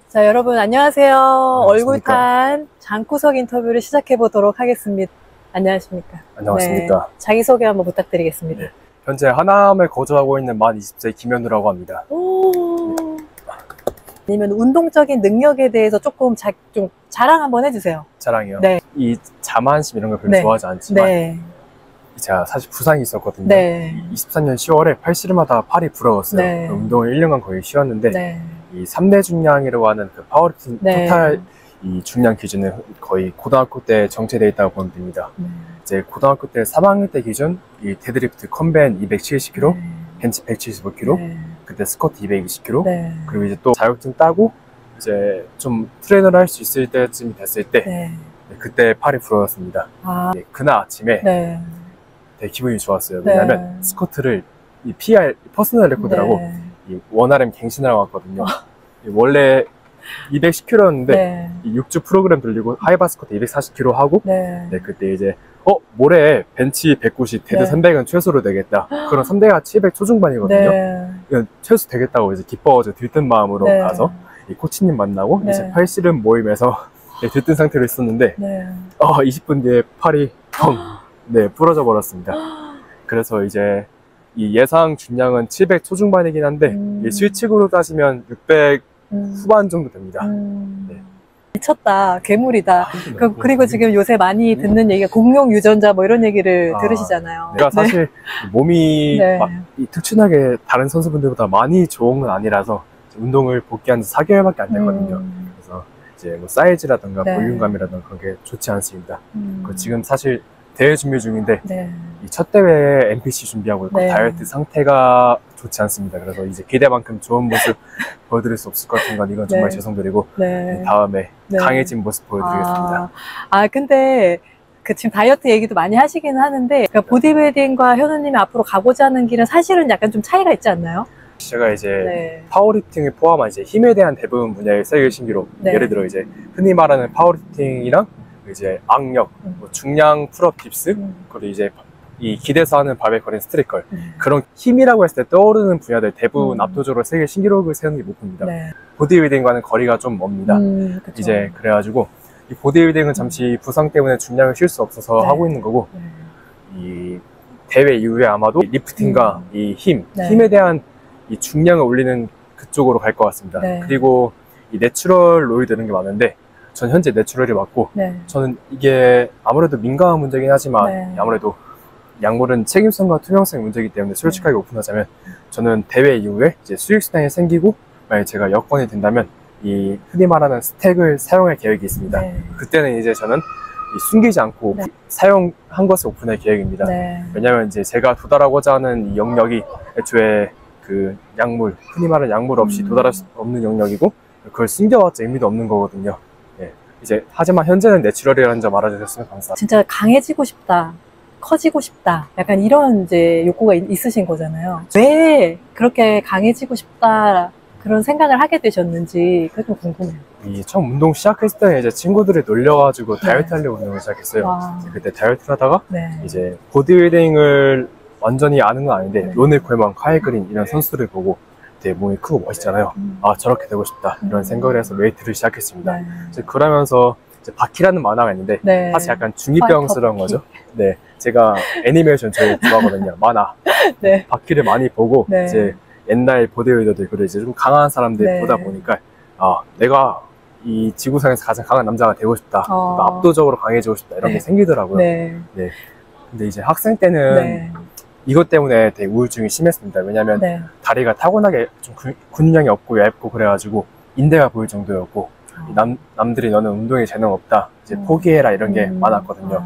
자, 여러분 안녕하세요. 안녕하십니까. 얼굴탄 장구석 인터뷰를 시작해 보도록 하겠습니다. 안녕하십니까. 안녕하십니까. 네, 자기소개 한번 부탁드리겠습니다. 네. 현재 하남에 거주하고 있는 만 20세 김현우라고 합니다. 아니면 운동적인 능력에 대해서 조금 자랑 한번 해주세요. 자랑이요. 네. 이 자만심 이런 걸 별로 네. 좋아하지 않지만 네. 제가 사실 부상이 있었거든요. 네. 24년 10월에 팔씨름하다 팔이 부러웠어요. 네. 운동을 1년간 거의 쉬었는데 네. 이 3대 중량이라고 하는 그 파워리프팅 네. 토탈 이 중량 기준은 거의 고등학교 때 정체되어 있다고 보면 됩니다. 이제 고등학교 때 3학년 때 기준 이 데드리프트 컴벤 270kg, 벤치 175kg, 네. 그때 스쿼트 220kg, 네. 그리고 이제 또 자격증 따고 이제 좀 트레이너를 할 수 있을 때쯤이 됐을 때 네. 그때 팔이 부러졌습니다. 아, 그날 아침에 네. 되게 기분이 좋았어요. 네. 왜냐면 스쿼트를 이 PR 퍼스널 레코드라고 네. 이 원RM 갱신을 하고 왔거든요. 원래 210kg였는데 네. 이 6주 프로그램 돌리고 하이바 스쿼트 240kg 하고 네. 네, 그때 이제 모레 벤치 190, 데드 네. 300은 최소로 되겠다. 그럼 3대가 700 초중반이거든요. 네. 이건 최소 되겠다고 이제 기뻐가지고 들뜬 마음으로 네. 가서 이 코치님 만나고 네. 이제 팔씨름 모임에서 네, 들뜬 상태로 있었는데 네. 20분 뒤에 팔이 펑 네, 부러져 버렸습니다. 그래서 이제 이 예상 중량은 700 초중반이긴 한데 이 실측으로 따지면 600 후반 정도 됩니다. 네. 미쳤다. 괴물이다. 그리고 지금 요새 많이 듣는 얘기가 공룡 유전자 뭐 이런 얘기를 들으시잖아요. 내가 사실 몸이 네. 막 특출나게 다른 선수분들보다 많이 좋은 건 아니라서 운동을 복귀한 지 4개월밖에 안 됐거든요. 그래서 이제 뭐 사이즈라든가 네. 볼륨감이라든가 그런 게 좋지 않습니다. 음. 지금 사실 대회 준비 중인데 네. 이 첫 대회 NPC 준비하고 있고 네. 다이어트 상태가 좋지 않습니다. 그래서 이제 기대만큼 좋은 모습 보여드릴 수 없을 것 같은 건 이건 정말 네. 죄송드리고 네. 다음에 네. 강해진 모습 보여드리겠습니다. 근데 지금 다이어트 얘기도 많이 하시긴 하는데 보디빌딩과 현우님이 앞으로 가고자 하는 길은 사실은 약간 좀 차이가 있지 않나요? 제가 이제 네. 파워리프팅을 포함한 이제 힘에 대한 대부분 분야의 세계 신기록, 네. 예를 들어 이제 흔히 말하는 파워리프팅이랑 이제 악력, 뭐 중량 풀업 딥스, 그리고 이제 이 기대서 하는 바벨 거린 스트릿걸, 그런 힘이라고 했을 때 떠오르는 분야들 대부분 압도적으로 세계 신기록을 세우는 게 목표입니다. 네. 보디빌딩과는 거리가 좀 멉니다. 그쵸. 이제 그래가지고 이 보디빌딩은 잠시 부상 때문에 중량을 쉴 수 없어서 네. 하고 있는 거고, 네. 이 대회 이후에 아마도 리프팅과 이 네. 힘에 대한 이 중량을 올리는 그쪽으로 갈 것 같습니다. 네. 그리고 이 내추럴 로이드 이런 게 많은데 전 현재 내추럴이 맞고, 네. 저는 이게 아무래도 민감한 문제긴 하지만 네. 아무래도 약물은 책임성과 투명성의 문제이기 때문에 솔직하게 오픈하자면 저는 대회 이후에 이제 수익수당이 생기고 만약에 제가 여건이 된다면 이 흔히 말하는 스택을 사용할 계획이 있습니다. 네. 그때는 이제 저는 이 숨기지 않고 네. 사용한 것을 오픈할 계획입니다. 네. 왜냐면 이제 제가 도달하고자 하는 이 영역이 애초에 그 약물, 흔히 말하는 약물 없이 도달할 수 없는 영역이고 그걸 숨겨봤자 의미도 없는 거거든요. 네. 이제 하지만 현재는 내추럴이라는 점 알아주셨으면 감사합니다. 진짜 강해지고 싶다. 커지고 싶다. 약간 이런 이제 욕구가 있으신 거잖아요. 왜 그렇게 강해지고 싶다 그런 생각을 하게 되셨는지 그게 좀 궁금해요. 이 처음 운동 시작했을 때 이제 친구들이 놀려가지고 다이어트 하려고 운동을 시작했어요. 와. 그때 다이어트를 하다가 네. 이제 보디빌딩을 완전히 아는 건 아닌데 네. 로넬 콜먼, 카일 그린 이런 선수들을 보고 되게 몸이 크고 멋있잖아요. 저렇게 되고 싶다 이런 생각을 해서 웨이트를 시작했습니다. 네. 이제 그러면서 이제 바키라는 만화가 있는데 네. 사실 약간 중2병스러운 바키. 거죠. 네, 제가 애니메이션 제일 좋아하거든요. 만화. 네. 바키를 많이 보고 네. 이제 옛날 보디빌더들, 그리고 이제 좀 강한 사람들 네. 보다 보니까 내가 이 지구상에서 가장 강한 남자가 되고 싶다. 그러니까 압도적으로 강해지고 싶다. 이런 네. 게 생기더라고요. 네. 근데 이제 학생 때는 네. 이것 때문에 되게 우울증이 심했습니다. 왜냐면 네. 다리가 타고나게 좀 근육량이 없고 얇고 그래가지고 인대가 보일 정도였고 남들이 너는 운동에 재능 없다. 이제 포기해라 이런 게 많았거든요.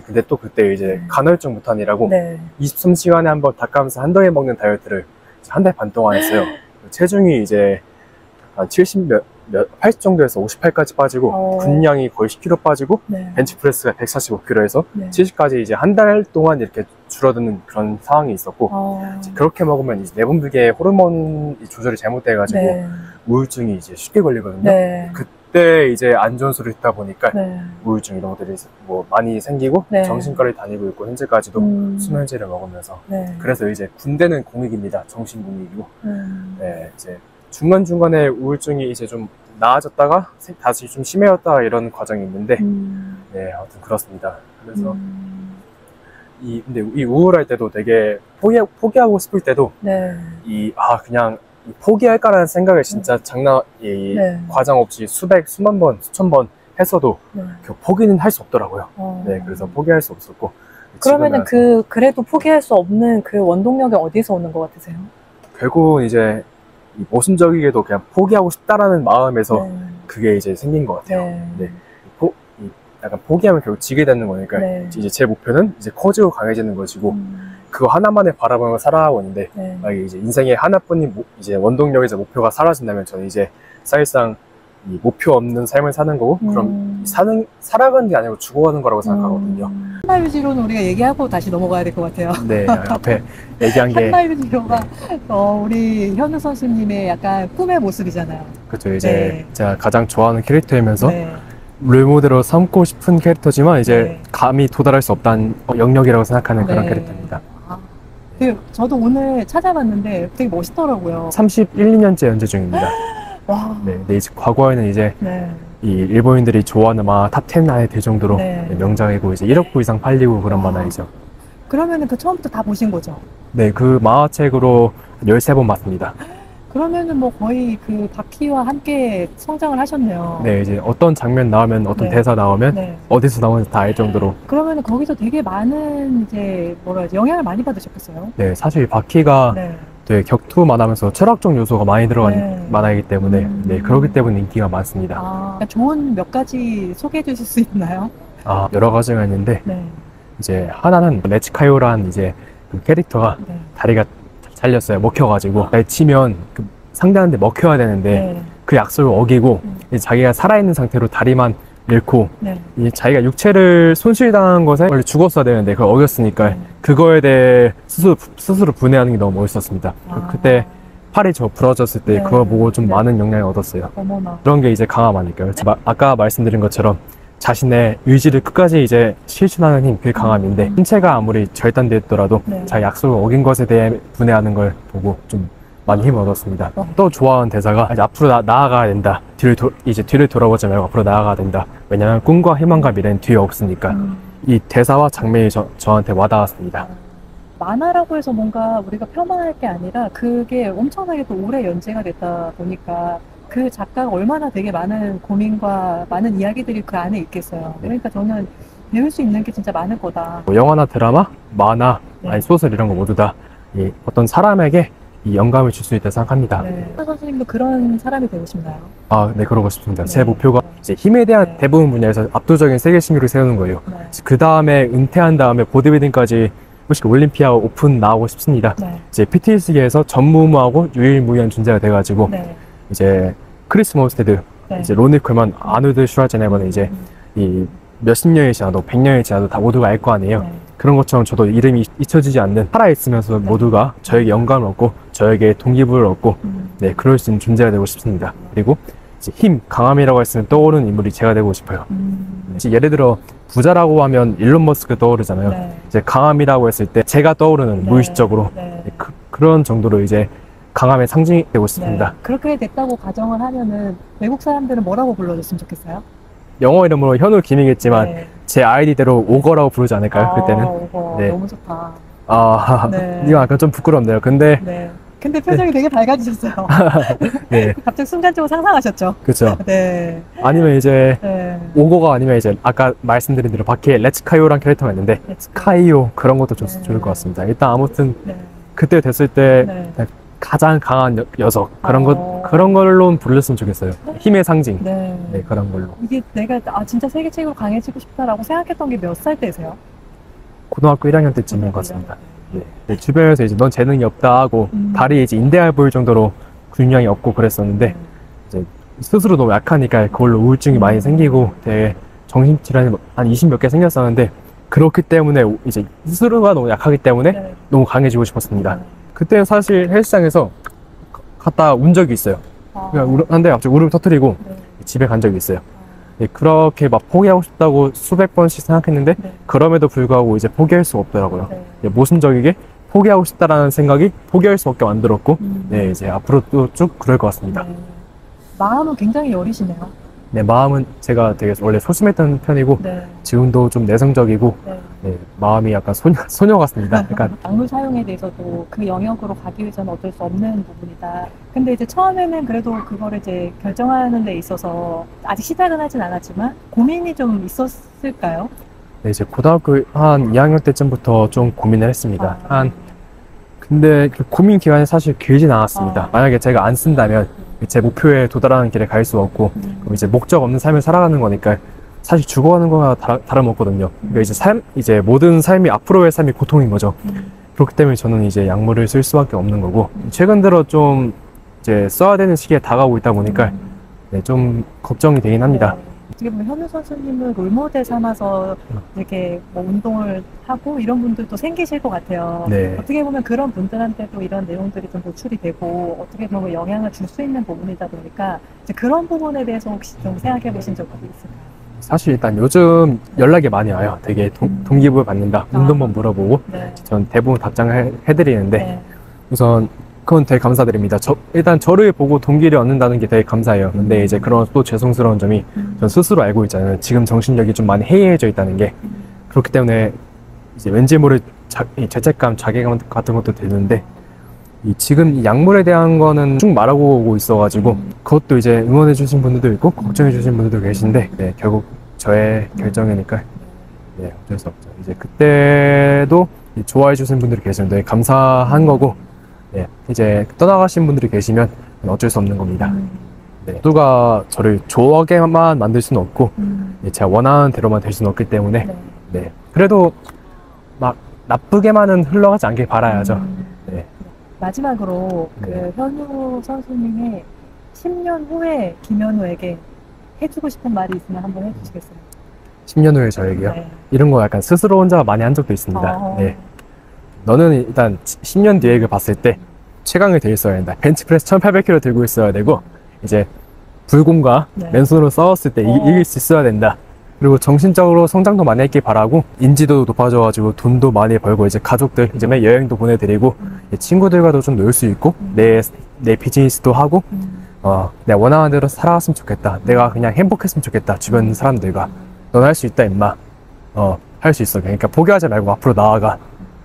근데 또 그때 이제 간헐적 무탄이라고 네. 23시간에 한 번 닭가슴살 한 덩이 먹는 다이어트를 한 달 반 동안 했어요. 체중이 이제 한 80 정도에서 58까지 빠지고 근량이 거의 10kg 빠지고 네. 벤치프레스가 145kg에서 네. 70까지 이제 한 달 동안 이렇게 줄어드는 그런 상황이 있었고 이제 그렇게 먹으면 이제 내분비계 호르몬 조절이 잘못돼가지고 네. 우울증이 이제 쉽게 걸리거든요. 네. 그때 이제 안 좋은 소리 듣다 보니까 네. 우울증 이런 것들이 뭐 많이 생기고 네. 정신과를 다니고 있고 현재까지도 수면제를 먹으면서 네. 그래서 이제 군대는 공익입니다. 정신 공익이고 네. 이제 중간중간에 우울증이 이제 좀 나아졌다가 다시 좀 심해졌다가 이런 과정이 있는데, 네, 아무튼 그렇습니다. 그래서 근데 이 우울할 때도 되게 포기하고 싶을 때도 네. 그냥 포기할까라는 생각을 진짜 네. 과정 없이 수만 번, 수천 번 했어도 네. 포기는 할 수 없더라고요. 네, 그래서 포기할 수 없었고. 그러면은 그래도 포기할 수 없는 그 원동력이 어디서 오는 것 같으세요? 결국은 이제 모순적이게도 그냥 포기하고 싶다라는 마음에서 네. 그게 이제 생긴 것 같아요. 네. 네. 약간 포기하면 결국 지게 되는 거니까 네. 이제 제 목표는 이제 커지고 강해지는 것이고 그거 하나만을 바라보며 살아가고 있는데 네. 만약에 이제 인생의 하나뿐인 이제 원동력이자 목표가 사라진다면 저는 이제 사실상 이 목표 없는 삶을 사는 거고 그럼 살아가는 게 아니고 죽어가는 거라고 생각하거든요. 한나유지로는 우리가 얘기하고 다시 넘어가야 될 것 같아요. 네, 앞에 얘기한 게 한나유지로가 우리 현우 선수님의 약간 꿈의 모습이잖아요. 그렇죠. 이제 네. 제가 가장 좋아하는 캐릭터이면서 네. 롤모델로 삼고 싶은 캐릭터지만 이제 네. 감히 도달할 수 없다는 영역이라고 생각하는 그런 네. 캐릭터입니다. 저도 오늘 찾아봤는데 되게 멋있더라고요. 31, 2년째 연재 중입니다. 와. 네, 근데 이제 과거에는 이제 네. 이 일본인들이 좋아하는 만화 탑10 안에 들 정도로 네. 명작이고 이제 1억 부 이상 팔리고 그런 만화이죠. 그러면은 그 처음부터 다 보신 거죠? 네, 그 만화책으로 13번 봤습니다. 그러면은 뭐 거의 그 바퀴와 함께 성장을 하셨네요. 네, 이제 어떤 장면 나오면 어떤 네. 대사 나오면 네. 어디서 나오는지 다 알 정도로. 그러면은 거기서 되게 많은 이제 뭐라 하지 영향을 많이 받으셨겠어요? 네, 사실 바퀴가 네. 되게 격투 만화면서 철학적 요소가 많이 들어간 네. 만화이기 때문에 네, 그렇기 때문에 인기가 많습니다. 좋은 몇 가지 소개해 주실 수 있나요? 여러 가지가 있는데 네. 이제 하나는 레츠카요란 이제 그 캐릭터가 네. 다리가 잘렸어요. 먹혀가지고 날 치면 그 상대한테 먹혀야 되는데 네. 그 약속을 어기고 이제 자기가 살아있는 상태로 다리만 잃고 네. 이 자기가 육체를 손실당한 것에 원래 죽었어야 되는데 그걸 어겼으니까 그거에 대해 스스로 분해하는 게 너무 멋있었습니다. 그때 팔이 부러졌을 때 네. 그거 보고 좀 네. 많은 영향을 얻었어요. 어머나. 그런 게 이제 강함 아닐까요? 아까 말씀드린 것처럼 자신의 의지를 끝까지 이제 실천하는 힘, 그게 강함인데 신체가 아무리 절단됐더라도 네. 자기 약속을 어긴 것에 대해 분해하는 걸 보고 좀 많이 힘을 얻었습니다. 또 좋아하는 대사가 이제 앞으로 나아가야 된다. 이제 뒤를 돌아보지 말고 앞으로 나아가야 된다. 왜냐하면 꿈과 희망과 미래는 뒤에 없으니까. 이 대사와 장면이 저한테 와닿았습니다. 만화라고 해서 뭔가 우리가 폄하할 게 아니라 그게 엄청나게 또 오래 연재가 됐다 보니까 그 작가가 얼마나 되게 많은 고민과 많은 이야기들이 그 안에 있겠어요. 그러니까 저는 배울 수 있는 게 진짜 많을 거다. 뭐 영화나 드라마, 만화, 네. 아니 소설 이런 거 모두 다 이 어떤 사람에게 이 영감을 줄 수 있다 생각합니다. 네. 선생님도 그런 사람이 되고 싶나요? 네, 그러고 싶습니다. 네. 제 목표가 이제 힘에 대한 네. 대부분 분야에서 압도적인 세계 신기록을 세우는 거예요. 네. 그 다음에 은퇴한 다음에 보디빌딩까지 혹시 올림피아 오픈 나오고 싶습니다. 네. 이제 PTS계에서 전무후무하고 유일무이한 존재가 돼가지고 네. 이제 크리스 몬스테드, 네. 이제 로니 콜만, 아놀드 슈왈제네거는 이제 이 몇십 년이 지나도 100년이 지나도 다 모두가 알 거 아니에요. 네. 그런 것처럼 저도 이름이 잊혀지지 않는 살아있으면서 네. 모두가 저에게 영감을 얻고 저에게 동기부여를 얻고 네, 그럴 수 있는 존재가 되고 싶습니다. 그리고 이제 힘, 강함이라고 했으면 떠오르는 인물이 제가 되고 싶어요. 이제 예를 들어 부자라고 하면 일론 머스크 떠오르잖아요. 네. 이제 강함이라고 했을 때 제가 떠오르는 네. 무의식적으로 네. 그런 정도로 이제 강함의 상징이 되고 싶습니다. 네. 그렇게 됐다고 가정을 하면은 외국 사람들은 뭐라고 불러줬으면 좋겠어요? 영어 이름으로 현우 김이겠지만 네. 제 아이디대로 오거라고 부르지 않을까요? 그때는. 오거. 네. 너무 좋다. 네. 이거 약간 좀 부끄럽네요. 근데 네. 근데 표정이 되게 밝아지셨어요. 네, 갑자기 순간적으로 상상하셨죠? 그렇죠. 네. 아니면 이제 네. 오거가 아니면 이제 아까 말씀드린 대로 바퀴에 레츠카요란 캐릭터가 있는데 카이오 그런 것도 네. 좋을 것 같습니다. 일단 아무튼 네. 그때 됐을 때 네. 가장 강한 녀석 그런 걸로 불렀으면 좋겠어요. 힘의 상징. 네. 네, 그런 걸로. 이게 내가 진짜 세계적으로 강해지고 싶다라고 생각했던 게 몇 살 때세요? 고등학교 1학년 때쯤인 것 같습니다. 네, 주변에서 이제 넌 재능이 없다 하고 다리에 이제 인대알 보일 정도로 근육량이 없고 그랬었는데 이제 스스로 너무 약하니까 그걸로 우울증이 많이 생기고 되게 정신질환이 한 20 몇 개 생겼었는데 그렇기 때문에 이제 스스로가 너무 약하기 때문에 네. 너무 강해지고 싶었습니다. 그때 사실 헬스장에서 갔다 온 적이 있어요. 한데 갑자기 울음을 터뜨리고 네. 집에 간 적이 있어요. 네, 그렇게 막 포기하고 싶다고 수백 번씩 생각했는데 네. 그럼에도 불구하고 이제 포기할 수가 없더라고요. 네. 네, 모순적이게 포기하고 싶다라는 생각이 포기할 수밖에 만들었고 네, 이제 앞으로 또 쭉 그럴 것 같습니다. 네. 마음은 굉장히 여리시네요. 네, 마음은 제가 되게 원래 소심했던 편이고 네. 지금도 좀 내성적이고 네. 네, 마음이 약간 소녀 같습니다. 약간 약물 사용에 대해서도 그 영역으로 가기 위해서는 어쩔 수 없는 부분이다. 근데 이제 처음에는 그래도 그거를 이제 결정하는 데 있어서 아직 시작은 하진 않았지만 고민이 좀 있었을까요? 네, 이제 고등학교 한 2학년 때쯤부터 좀 고민을 했습니다. 아. 근데 그 고민 기간이 사실 길진 않았습니다. 아. 만약에 제가 안 쓴다면 제 목표에 도달하는 길에 갈 수 없고 그럼 이제 목적 없는 삶을 살아가는 거니까 사실 죽어가는 거와 다름없거든요. 그러니까 이제 모든 삶이 앞으로의 삶이 고통인 거죠. 그렇기 때문에 저는 이제 약물을 쓸 수밖에 없는 거고 최근 들어 좀 이제 써야 되는 시기에 다가오고 있다 보니까 네, 좀 걱정이 되긴 합니다. 네. 어떻게 보면 현우 선수님을 롤모델 삼아서 이렇게 뭐 운동을 하고 이런 분들도 생기실 것 같아요. 네. 어떻게 보면 그런 분들한테도 이런 내용들이 좀 노출이 되고 어떻게 보면 영향을 줄 수 있는 부분이다 보니까 이제 그런 부분에 대해서 혹시 좀 생각해 보신 적이 있을까요? 사실 일단 요즘 연락이 많이 와요. 되게 동기부여 받는다. 운동번 물어보고 네. 전 대부분 답장을 해드리는데 네. 우선 그건 되게 감사드립니다. 일단 저를 보고 동기를 얻는다는 게 되게 감사해요. 근데 이제 그런 또 죄송스러운 점이 전 스스로 알고 있잖아요. 지금 정신력이 좀 많이 해이해져 있다는 게 그렇기 때문에 이제 왠지 모를 이 죄책감, 자괴감 같은 것도 드는데 지금 이 약물에 대한 거는 쭉 말하고 오고 있어가지고 그것도 이제 응원해 주신 분들도 있고 걱정해 주신 분들도 계신데 네, 결국 저의 결정이니까 네, 어쩔 수 없죠. 이제 그때도 좋아해 주신 분들이 계시면 되게 감사한 거고 네, 이제 떠나가신 분들이 계시면 어쩔 수 없는 겁니다. 네, 누가 저를 좋아하게만 만들 수는 없고 제가 원하는 대로만 될 수는 없기 때문에 네, 그래도 막 나쁘게만은 흘러가지 않길 바라야죠. 네. 마지막으로 그 현우 선수님의 10년 후에 김현우에게 해주고 싶은 말이 있으면 한번 해주시겠어요? 10년 후에 저에게요? 네. 이런 거 약간 스스로 혼자 많이 한 적도 있습니다. 네. 너는 일단 10년 뒤에 그 봤을 때 최강이 돼 있어야 된다. 벤치프레스 1800kg 들고 있어야 되고 이제 불곰과 네. 맨손으로 싸웠을 때 이길 수 있어야 된다. 그리고 정신적으로 성장도 많이 했길 바라고 인지도 높아져가지고 돈도 많이 벌고 이제 가족들 이제 매 여행도 보내드리고 친구들과도 좀 놀 수 있고 내 비즈니스도 하고 내가 원하는 대로 살아갔으면 좋겠다. 내가 그냥 행복했으면 좋겠다. 주변 사람들과 넌 할 수 있다 임마. 할 수 있어. 그러니까 포기하지 말고 앞으로 나아가.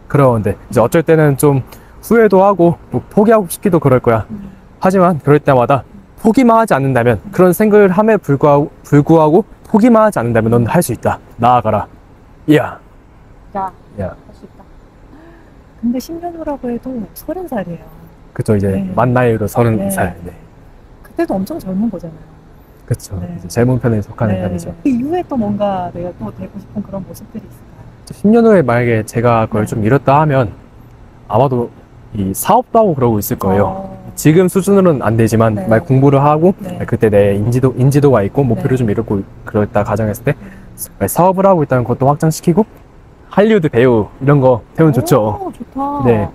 그러는데 이제 어쩔 때는 좀 후회도 하고 뭐 포기하고 싶기도 그럴 거야. 하지만 그럴 때마다 포기만 하지 않는다면 그런 생각을 함에 불구하고 포기만 하지 않는다면 넌 할 수 있다. 나아가라. 야. 야, 야. 할 수 있다. 근데 10년 후라고 해도 30살이에요. 그쵸, 이제 네. 만 나이로 30살. 네. 그때도 엄청 젊은 거잖아요. 그쵸. 네. 이제 젊은 편에 속하는 편이죠. 그 이후에 또 뭔가 내가 또 되고 싶은 그런 모습들이 있을까요? 10년 후에 만약에 제가 그걸 좀 잃었다 하면 아마도 이 사업도 하고 그러고 있을 거예요. 지금 수준으로는 안 되지만 네. 말 공부를 하고 네. 그때 내 인지도가 있고 목표를 네. 좀 이뤘고 그랬다 가정했을 때 사업을 하고 있다는 것도 확장시키고 할리우드 배우 이런 거 되면 좋죠. 오, 좋다. 네.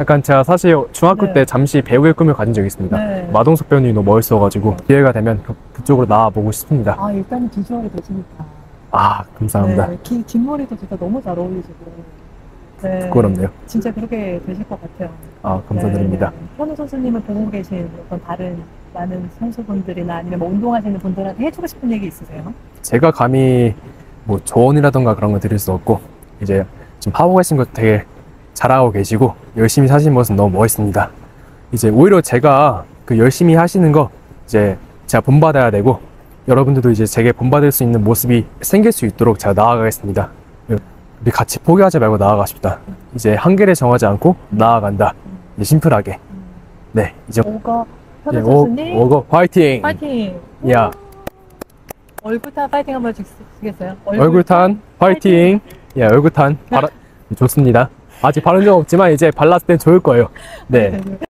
약간 제가 사실 중학교 네. 때 잠시 배우의 꿈을 가진 적이 있습니다. 네. 마동석 배우님이 너무 멋있어가지고 기회가 되면 그쪽으로 나와보고 싶습니다. 아, 일단은 비주얼이 되시니까. 아, 감사합니다. 네, 긴 머리도 진짜 너무 잘 어울리시고. 네, 부끄럽네요. 진짜 그렇게 되실 것 같아요. 아, 감사드립니다. 네. 현우 선수님을 보고 계신 어떤 다른 많은 선수분들이나 아니면 뭐 운동하시는 분들한테 해주고 싶은 얘기 있으세요? 제가 감히 뭐 조언이라던가 그런 거 드릴 수 없고 이제 지금 하고 계신 거 되게 잘하고 계시고 열심히 사시는 모습 너무 멋있습니다. 이제 오히려 제가 그 열심히 하시는 거 이제 제가 본받아야 되고 여러분들도 이제 제게 본받을 수 있는 모습이 생길 수 있도록 제가 나아가겠습니다. 우리 같이 포기하지 말고 나아가십시다. 이제 한계를 정하지 않고 나아간다. 이제 심플하게. 네, 이제 오거 현우 예, 선수님 오거 화이팅! 파이팅! 야, 얼굴탄 파이팅 한번 주시겠어요? 얼굴탄 화이팅! 예, 얼굴탄 좋습니다. 아직 바른 적 없지만 이제 발랐을 땐 좋을 거예요. 네.